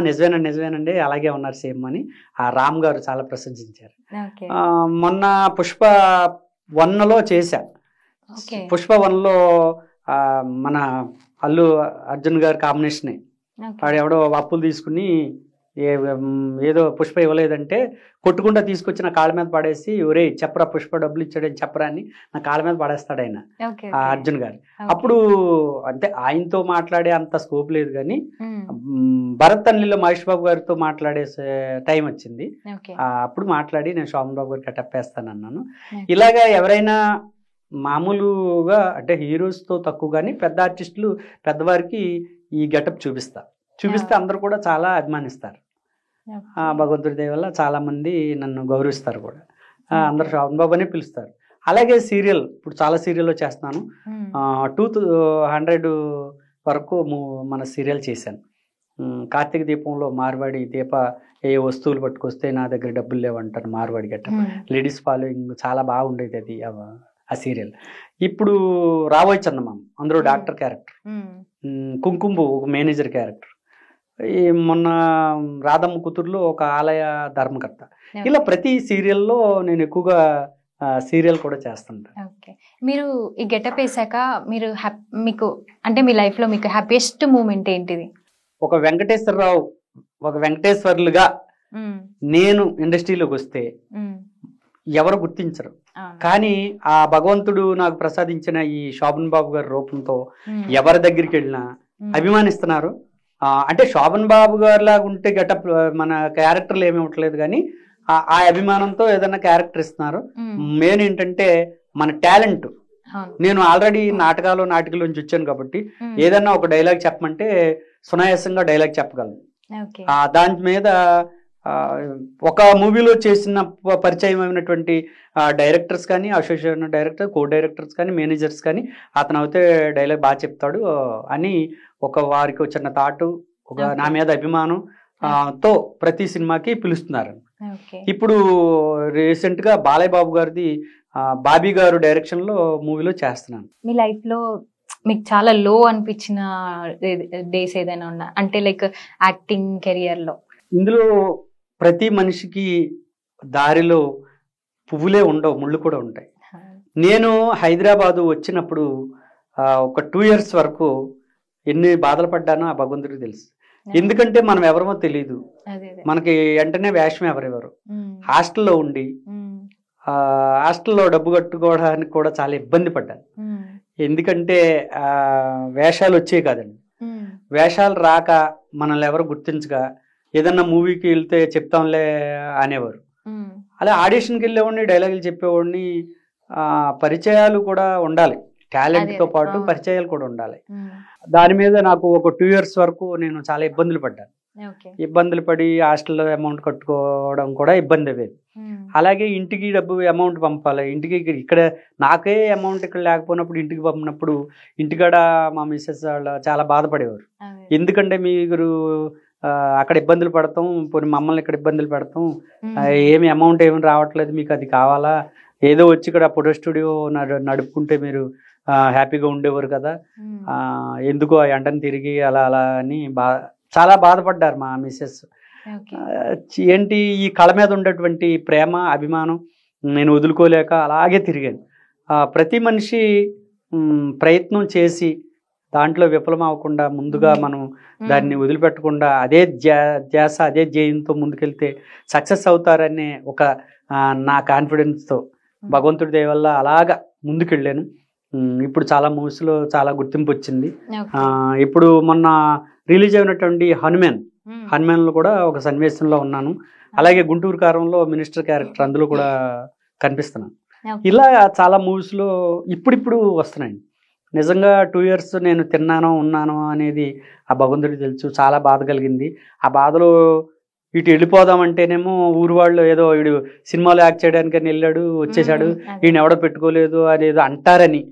నిజమేనండి అలాగే ఉన్నారు సేమ్ అని ఆ రామ్ గారు చాలా ప్రశంసించారు. మొన్న పుష్ప 1లో చేశా. పుష్ప 1లో మన అల్లు అర్జున్ గారి కాంబినేషనే. వాడు ఎవడో అప్పులు తీసుకుని ఏదో పుష్ప ఇవ్వలేదంటే కొట్టుకుంటా తీసుకొచ్చి నా కాళ్ళ మీద పడేసి, ఒరే చెప్పరా పుష్ప డబ్బులు ఇచ్చాడని చెప్పరా అని నా కాళ్ళ మీద పడేస్తాడు ఆయన, ఆ అర్జున్ గారు. అప్పుడు అంటే ఆయనతో మాట్లాడే అంత స్కోప్ లేదు కానీ భరత్ అన్నిలో మహేష్ బాబు గారితో మాట్లాడే టైం వచ్చింది. అప్పుడు మాట్లాడి నేను శోభన్ బాబు గారికి గెటప్ వేస్తాను అన్నాను. ఇలాగా ఎవరైనా మామూలుగా అంటే హీరోస్తో తక్కువ కానీ పెద్ద ఆర్టిస్టులు పెద్దవారికి ఈ గెటప్ చూపిస్తే అందరూ కూడా చాలా అభిమానిస్తారు. భగవంతుడి దయ వల్ల చాలా మంది నన్ను గౌరవిస్తారు కూడా. అందరు శోభన్ బాబు అని పిలుస్తారు. అలాగే సీరియల్, ఇప్పుడు చాలా సీరియల్లో చేస్తున్నాను. 200 వరకు మన సీరియల్ చేశాను. కార్తీక దీపంలో మార్వాడి దీప ఏ వస్తువులు పట్టుకొస్తే నా దగ్గర డబ్బులు లేవంటారు మార్వాడి గట్ట. లేడీస్ ఫాలోయింగ్ చాలా బాగుండేది అది ఆ సీరియల్. ఇప్పుడు రాబోయే చందమామ అందులో డాక్టర్ క్యారెక్టర్, కుంకుమ ఒక మేనేజర్ క్యారెక్టర్, ఈ మొన్న రాధమ్మ కూతురులో ఒక ఆలయ ధర్మకర్త. ఇలా ప్రతి సీరియల్లో నేను ఎక్కువగా సీరియల్ కూడా చేస్తుంటాను. మీరు ఈ గెటప్ వేసాక మీకు అంటే మీ లైఫ్ లో మీకు హ్యాపీయెస్ట్ మూమెంట్ ఏంటిది? ఒక వెంకటేశ్వర్లుగా నేను ఇండస్ట్రీలోకి వస్తే ఎవరు గుర్తించరు, కానీ ఆ భగవంతుడు నాకు ప్రసాదించిన ఈ శోభన్ బాబు గారి రూపంతో ఎవరి దగ్గరికి వెళ్ళినా అభిమానిస్తున్నారు. అంటే శోభన్ బాబు గారు లాగా ఉంటే గెటప్ మన క్యారెక్టర్లు ఏమి ఇవ్వట్లేదు కానీ ఆ అభిమానంతో ఏదైనా క్యారెక్టర్ ఇస్తున్నారు. మెయిన్ ఏంటంటే మన టాలెంట్. నేను ఆల్రెడీ నాటకాల నుంచి వచ్చాను కాబట్టి ఏదన్నా ఒక డైలాగ్ చెప్పమంటే సునాయాసంగా డైలాగ్ చెప్పగలను. దాని మీద ఒక మూవీలో చేసిన పరిచయం అయినటువంటి డైరెక్టర్స్ కానీ, అసోసియేషన్ డైరెక్టర్, కో డైరెక్టర్స్ కానీ, మేనేజర్స్ కానీ అతను అయితే డైలాగ్ బాగా చెప్తాడు అని వారికి చిన్న థాటు, నా మీద అభిమానం తో ప్రతి సినిమాకి పిలుస్తున్నారు. ఇప్పుడు రీసెంట్ గా బాలయ్య బాబు గారిది బాబీ గారు డైరెక్షన్ లో మూవీలో చేస్తున్నాను. మీ లైఫ్ లో మీకు చాలా లో అనిపించిన డేస్ ఏదైనా ఉన్నా అంటే లైక్ యాక్టింగ్ కెరియర్ లో? ఇందులో ప్రతి మనిషికి దారిలో పువ్వులే ఉండవు, ముళ్ళు కూడా ఉంటాయి. నేను హైదరాబాదు వచ్చినప్పుడు ఒక 2 years వరకు ఎన్ని బాధలు పడ్డానో ఆ భగవంతుడికి తెలుసు. ఎందుకంటే మనం ఎవరమో తెలియదు, మనకి వెంటనే వేషం ఎవరెవరు. హాస్టల్లో ఉండి హాస్టల్లో డబ్బు కట్టుకోవడానికి కూడా చాలా ఇబ్బంది పడ్డాను. ఎందుకంటే వేషాలు వచ్చేవి కాదండి. వేషాలు రాక మనల్ని ఎవరు గుర్తించగా ఏదన్నా మూవీకి వెళ్తే చెప్తాంలే అనేవారు. అలా ఆడిషన్కి వెళ్ళేవాడిని, డైలాగులు చెప్పేవాడిని. పరిచయాలు కూడా ఉండాలి, టాలెంట్తో పాటు పరిచయాలు కూడా ఉండాలి. దాని మీద నాకు ఒక 2 years వరకు నేను చాలా ఇబ్బందులు పడ్డాను. ఇబ్బందులు పడి హాస్టల్లో అమౌంట్ కట్టుకోవడం కూడా ఇబ్బంది అయ్యేది. అలాగే ఇంటికి డబ్బు అమౌంట్ పంపాలి, ఇంటికి ఇక్కడ నాకే అమౌంట్ ఇక్కడ లేకపోయినప్పుడు ఇంటికి పంపినప్పుడు ఇంటికాడ మా మిస్సెస్ వాళ్ళు చాలా బాధపడేవారు. ఎందుకంటే మీరు అక్కడ ఇబ్బందులు పడతాం, పోనీ మమ్మల్ని ఇక్కడ ఇబ్బందులు పెడతాం, ఏమి అమౌంట్ ఏమి రావట్లేదు, మీకు అది కావాలా, ఏదో వచ్చి ఇక్కడ ఫోటో స్టూడియో నడుపుకుంటే మీరు హ్యాపీగా ఉండేవారు కదా, ఎందుకు ఆ ఎండని తిరిగి అలా అలా అని చాలా బాధపడ్డారు మా మిస్సెస్. ఏంటి ఈ కళ మీద ఉండేటువంటి ప్రేమ అభిమానం నేను వదులుకోలేక అలాగే తిరిగాను. ప్రతి మనిషి ప్రయత్నం చేసి దాంట్లో విఫలం అవ్వకుండా ముందుగా మనం దాన్ని వదిలిపెట్టకుండా అదే ధ్యాస అదే ధ్యేయంతో ముందుకెళ్తే సక్సెస్ అవుతారనే ఒక నా కాన్ఫిడెన్స్తో భగవంతుడి దయ వల్ల అలాగా ముందుకెళ్ళాను. ఇప్పుడు చాలా మూవీస్లో చాలా గుర్తింపు వచ్చింది. ఇప్పుడు మొన్న రిలీజ్ అయినటువంటి హనుమాన్లో కూడా ఒక సన్నివేశంలో ఉన్నాను. అలాగే గుంటూరు కారంలో మినిస్టర్ క్యారెక్టర్ అందులో కూడా కనిపిస్తున్నాను. ఇలా చాలా మూవీస్లో ఇప్పుడిప్పుడు వస్తున్నాయండి. నిజంగా 2 years నేను ఉన్నాను అనేది ఆ భగవంతుడికి తెలుసు. చాలా బాధ కలిగింది. ఆ బాధలో ఇటు వెళ్ళిపోదామంటేనేమో ఊరు వాళ్ళు ఏదో వీడు సినిమాలో యాక్ట్ చేయడానికని వెళ్ళాడు వచ్చేసాడు, ఈయన ఎవడో పెట్టుకోలేదు అనేదో అంటారని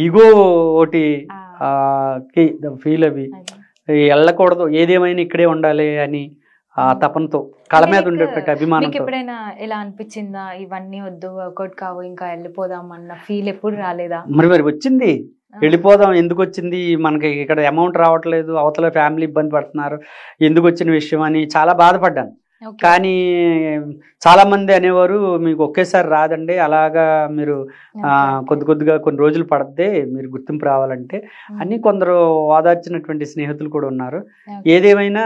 ఈగో ఒకటి ఫీల్ అవి వెళ్ళకూడదు, ఏదేమైనా ఇక్కడే ఉండాలి అని ఆ తపనతో కళ మీద ఉండేటువంటి అభిమానం. ఎప్పుడైనా ఎలా అనిపించిందా ఇవన్నీ వద్దు వర్కౌట్ కావు ఇంకా వెళ్ళిపోదాం అన్న ఫీల్ ఎప్పుడు రాలేదా? మరి వచ్చింది, వెళ్ళిపోదాం. ఎందుకు వచ్చింది, మనకి ఇక్కడ అమౌంట్ రావట్లేదు, అవతల ఫ్యామిలీ ఇబ్బంది పడుతున్నారు, ఎందుకు వచ్చిన విషయం అని చాలా బాధపడ్డాను. కానీ చాలా మంది అనేవారు మీకు ఒకేసారి రాదండి, అలాగా మీరు కొద్దిగా కొన్ని రోజులు పడద్దే మీరు గుర్తింపు రావాలంటే అని కొందరు ఓదార్చినటువంటి స్నేహితులు కూడా ఉన్నారు. ఏదేమైనా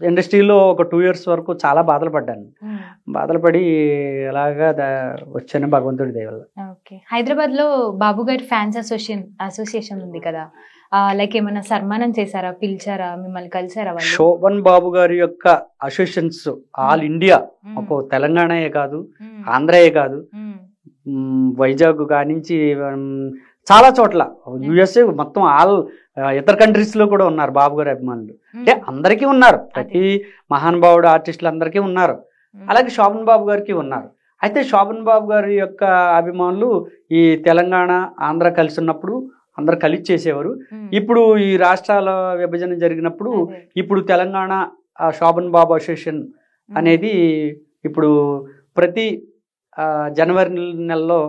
ఇండస్ట్రీలో ఒక 2 years వరకు చాలా బాధలు పడ్డాను. బాధలు పడి అలాగా వచ్చాను భగవంతుడి దయ వల్ల. హైదరాబాద్ లో బాబు గారి ఫ్యాన్స్ అసోసియేషన్ ఉంది కదా, లైక్ ఏమైనా సన్మానం చేశారా, పిలిచారా, మిమ్మల్ని కలిసారా? శోభన్ బాబు గారి యొక్క అసోసియేషన్స్ ఆల్ ఇండియా, ఒక తెలంగాణయే కాదు, ఆంధ్రయే కాదు, వైజాగ్ కానించి చాలా చోట్ల యుఎస్ఏ మొత్తం ఆల్ ఇతర కంట్రీస్ లో కూడా ఉన్నారు బాబు గారి అభిమానులు. అంటే అందరికీ ఉన్నారు, ప్రతి మహానుభావుడు ఆర్టిస్టులు అందరికీ ఉన్నారు, అలాగే శోభన్ బాబు గారికి ఉన్నారు. అయితే శోభన్ బాబు గారి యొక్క అభిమానులు ఈ తెలంగాణ ఆంధ్ర కలిసి ఉన్నప్పుడు అందరు కలిసి చేసేవారు. ఇప్పుడు ఈ రాష్ట్రాల విభజన జరిగినప్పుడు ఇప్పుడు తెలంగాణ శోభన్ బాబు అసోసియేషన్ అనేది ఇప్పుడు ప్రతి జనవరి నెలలో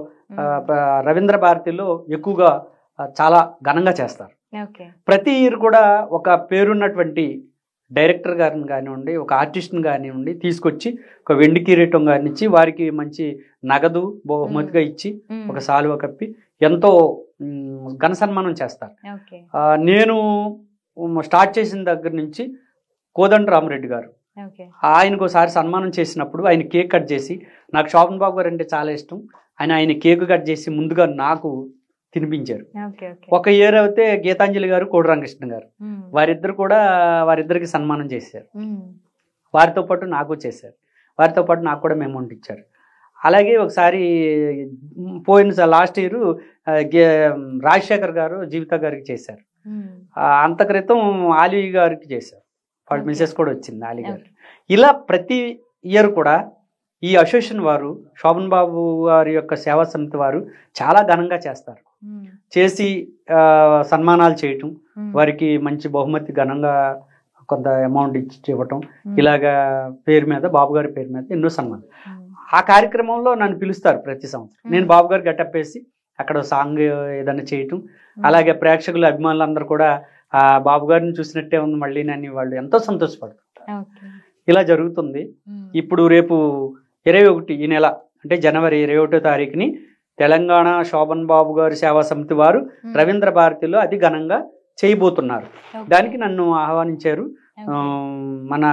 రవీంద్ర భారతిలో ఎక్కువగా చాలా ఘనంగా చేస్తారు. ప్రతి ఇయర్ కూడా ఒక పేరున్నటువంటి డైరెక్టర్ గారిని కానివ్వండి, ఒక ఆర్టిస్ట్ని కానివ్వండి తీసుకొచ్చి ఒక వెండి కిరీటం కానిచ్చి వారికి మంచి నగదు బహుమతిగా ఇచ్చి ఒక సాలువ కప్పి ఎంతో ఘన సన్మానం చేస్తారు. నేను స్టార్ట్ చేసిన దగ్గర నుంచి కోదండ రామరెడ్డి గారు ఆయనకు ఒకసారి సన్మానం చేసినప్పుడు ఆయన కేక్ కట్ చేసి, నాకు శోభన్ బాబు గారు అంటే చాలా ఇష్టం, ఆయన కేక్ కట్ చేసి ముందుగా నాకు తినిపించారు. ఒక ఇయర్ అయితే గీతాంజలి గారు, కోడి రామకృష్ణ గారు వారిద్దరికి సన్మానం చేశారు. వారితో పాటు నాకు చేశారు, వారితో పాటు నాకు కూడా అమౌంట్ ఇచ్చారు. అలాగే ఒకసారి పోయిన లాస్ట్ ఇయర్ రాజశేఖర్ గారు జీవిత గారికి చేశారు. అంత క్రితం ఆలీ గారికి చేశారు, వాళ్ళ మిసెస్ కూడా వచ్చింది ఆలీ గారు. ఇలా ప్రతి ఇయర్ కూడా ఈ అసోసియేషన్ వారు శోభన్ బాబు గారి యొక్క సేవా సమితి వారు చాలా ఘనంగా చేస్తారు. చేసి సన్మానాలు చేయటం, వారికి మంచి బహుమతి ఘనంగా కొంత అమౌంట్ ఇచ్చి ఇవ్వటం, ఇలాగా పేరు మీద బాబు గారి పేరు మీద ఎన్నో సన్మానాలు. ఆ కార్యక్రమంలో నన్ను పిలుస్తారు ప్రతి సంవత్సరం. నేను బాబు గారు గెటప్ వేసి అక్కడ సాంగ్ ఏదైనా చేయటం, అలాగే ప్రేక్షకులు అభిమానులందరూ కూడా ఆ బాబు గారిని చూసినట్టే ఉంది మళ్ళీ అని వాళ్ళు ఎంతో సంతోషపడుతుంటారు. ఇలా జరుగుతుంది. ఇప్పుడు రేపు 21 ఈ నెల అంటే జనవరి 21వ తారీఖుని తెలంగాణ శోభన్ బాబు గారి సేవా సమితి వారు రవీంద్ర భారతిలో అతి ఘనంగా చేయబోతున్నారు. దానికి నన్ను ఆహ్వానించారు. మన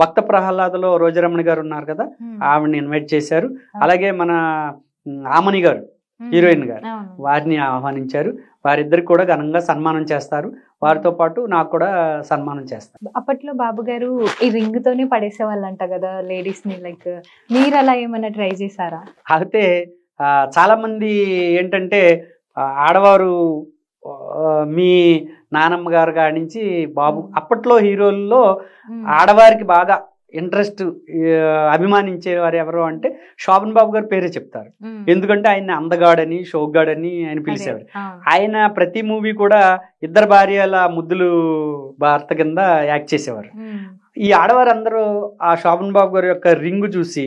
భక్త ప్రహ్లాదలో రోజరమణ గారు ఉన్నారు కదా, ఆవిడని ఇన్వైట్ చేశారు. అలాగే మన ఆమని గారు హీరోయిన్ గారు, వారిని ఆహ్వానించారు. వారిద్దరికి కూడా ఘనంగా సన్మానం చేస్తారు. వారితో పాటు నాకు కూడా సన్మానం చేస్తారు. అప్పట్లో బాబు గారు ఈ రింగ్ తోనే పడేసే వాళ్ళంట కదా లేడీస్ ని, లైక్ మీరు అలా ఏమైనా ట్రై చేశారా? అయితే చాలా మంది ఏంటంటే ఆడవారు మీ నానమ్మ గారు కాడి నుంచి బాబు అప్పట్లో హీరోల్లో ఆడవారికి బాగా ఇంట్రెస్ట్ అభిమానించేవారు ఎవరు అంటే శోభన్ బాబు గారి పేరే చెప్తారు. ఎందుకంటే ఆయన అందగాడని షోగ్గాడని ఆయన పిలిచేవారు. ఆయన ప్రతి మూవీ కూడా ఇద్దరు భార్యల ముద్దులు భర్త కింద యాక్ట్ చేసేవారు. ఈ ఆడవారందరూ ఆ శోభన్ బాబు గారి యొక్క రింగు చూసి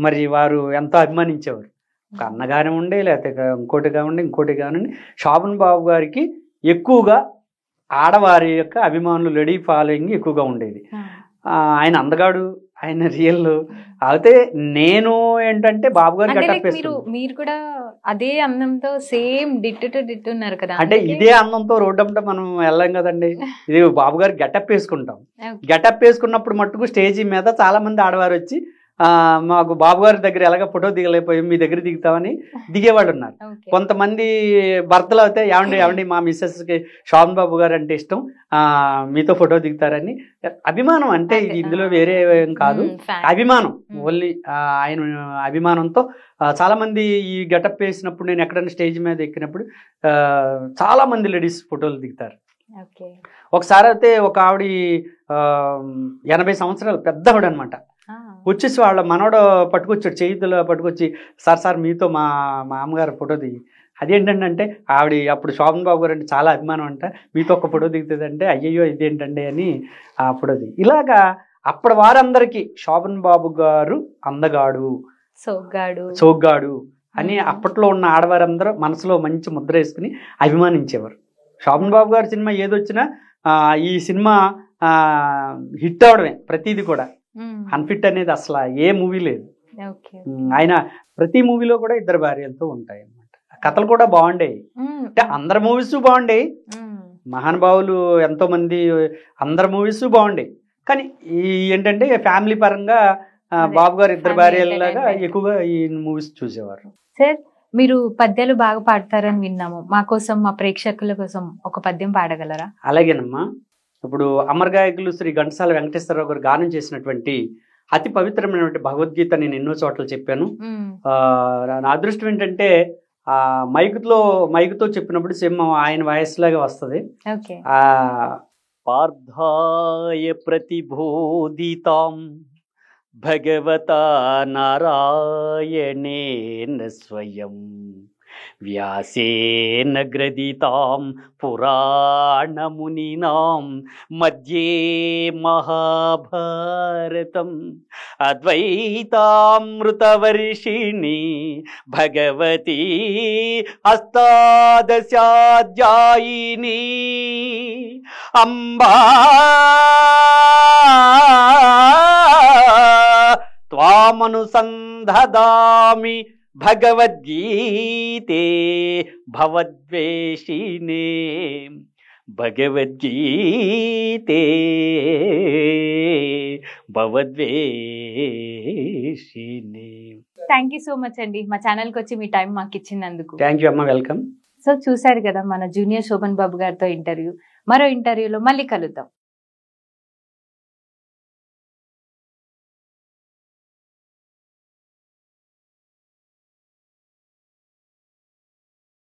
మరి వారు ఎంతో అభిమానించేవారు. ఒక అన్నగానే ఉండే లేకపోతే ఇంకోటి కానివ్వండి శోభన్ బాబు గారికి ఎక్కువగా ఆడవారి యొక్క అభిమానులు లేడీ ఫాలోయింగ్ ఎక్కువగా ఉండేది. ఆయన అందగాడు, ఆయన రియల్. అయితే నేను ఏంటంటే బాబు గారు మీరు కూడా అదే అందంతో సేమ్ డిట్టు ఉన్నారు కదా. అంటే ఇదే అందంతో రోడ్డు అంటే మనం వెళ్ళాం కదండి. ఇది బాబు గారు గెటప్ వేసుకుంటాం. గెటప్ వేసుకున్నప్పుడు మట్టుకు స్టేజీ మీద చాలా మంది ఆడవారు వచ్చి మాకు బాబు గారి దగ్గర ఎలాగ ఫోటో దిగలేకపోయి మీ దగ్గర దిగుతామని దిగేవాళ్ళు ఉన్నారు. కొంతమంది భర్తలు అయితే ఏమండి మా మిస్సెస్కి శోభన్ బాబు గారు అంటే ఇష్టం, మీతో ఫోటో దిగుతారని అభిమానం. అంటే ఇది ఇందులో వేరే ఏం కాదు, అభిమానం. ఓన్లీ ఆయన అభిమానంతో చాలా మంది ఈ గెటప్ వేసినప్పుడు నేను ఎక్కడైనా స్టేజ్ మీద ఎక్కినప్పుడు చాలా మంది లేడీస్ ఫోటోలు దిగుతారు. ఒకసారి అయితే ఒక ఆవిడ 80 సంవత్సరాలు పెద్ద ఆవిడ అనమాట, వచ్చేసి వాళ్ళ మనోడు పట్టుకొచ్చాడు, చేతులు పట్టుకొచ్చి సార్ మీతో మా అమ్మగారు ఫోటో దిగి. అదేంటంటే ఆవిడ అప్పుడు శోభన్ బాబు గారు అంటే చాలా అభిమానం అంట, మీతో ఒక ఫోటో దిగుతుందంటే అయ్యయ్యో ఇదేంటండి అని ఆ ఫోటో దిగి. ఇలాగా అప్పటి వారందరికీ శోభన్ బాబు గారు అందగాడు, సోగ్గాడు అని అప్పట్లో ఉన్న ఆడవారందరూ మనసులో మంచి ముద్ర వేసుకుని అభిమానించేవారు. శోభన్ బాబు గారి సినిమా ఏదొచ్చినా ఈ సినిమా హిట్ అవడమే, ప్రతిదీ కూడా. అన్ఫిట్ అనేది అసలు ఏ మూవీ లేదు. ఆయన ప్రతి మూవీలో కూడా ఇద్దరు భార్యలతో ఉంటాయి అన్నమాట. కథలు కూడా బాగుండేవి. అంటే అందరి మూవీస్ బాగుండేవి, మహానుభావులు ఎంతో మంది అందరి మూవీస్ బాగుండేవి. కానీ ఈ ఏంటంటే ఫ్యామిలీ పరంగా బాబు గారు ఇద్దరు భార్యలాగా ఎక్కువగా ఈ మూవీస్ చూసేవారు. సార్ మీరు పద్యాలు బాగా పాడతారని విన్నాము, మా కోసం మా ప్రేక్షకుల కోసం ఒక పద్యం పాడగలరా? అలాగేనమ్మా. ఇప్పుడు అమర గాయకులు శ్రీ ఘంటసాల వెంకటేశ్వరరావు గారు గానం చేసినటువంటి అతి పవిత్రమైనటువంటి భగవద్గీత నేను ఎన్నో చోట్ల చెప్పాను. నా అదృష్టం ఏంటంటే మైకుతో చెప్పినప్పుడు సింహం ఆయన వాయిస్ లాగా వస్తుంది. పార్థాయ ప్రతిబోధితాం భగవతా నారాయణేన స్వయం వ్యాసేన గ్రథితాం పురాణమునినాం మధ్యే మహాభారతం అద్వైతామృతవర్షిణి భగవతి అష్టాదశాధ్యాయిని అంబా త్వామనుసంధామి భగవద్గీతే భవద్వేషినే భగవద్గీతే భవద్వేషినే. థ్యాంక్ యూ సో మచ్ అండి, మా ఛానల్ కి వచ్చి మీ టైం మాకు ఇచ్చినందుకు. థ్యాంక్ యూ అమ్మ, వెల్కమ్. సో చూసారు కదా మన జూనియర్ శోభన్ బాబు గారితో ఇంటర్వ్యూ. మరో ఇంటర్వ్యూలో మళ్ళీ కలుద్దాం.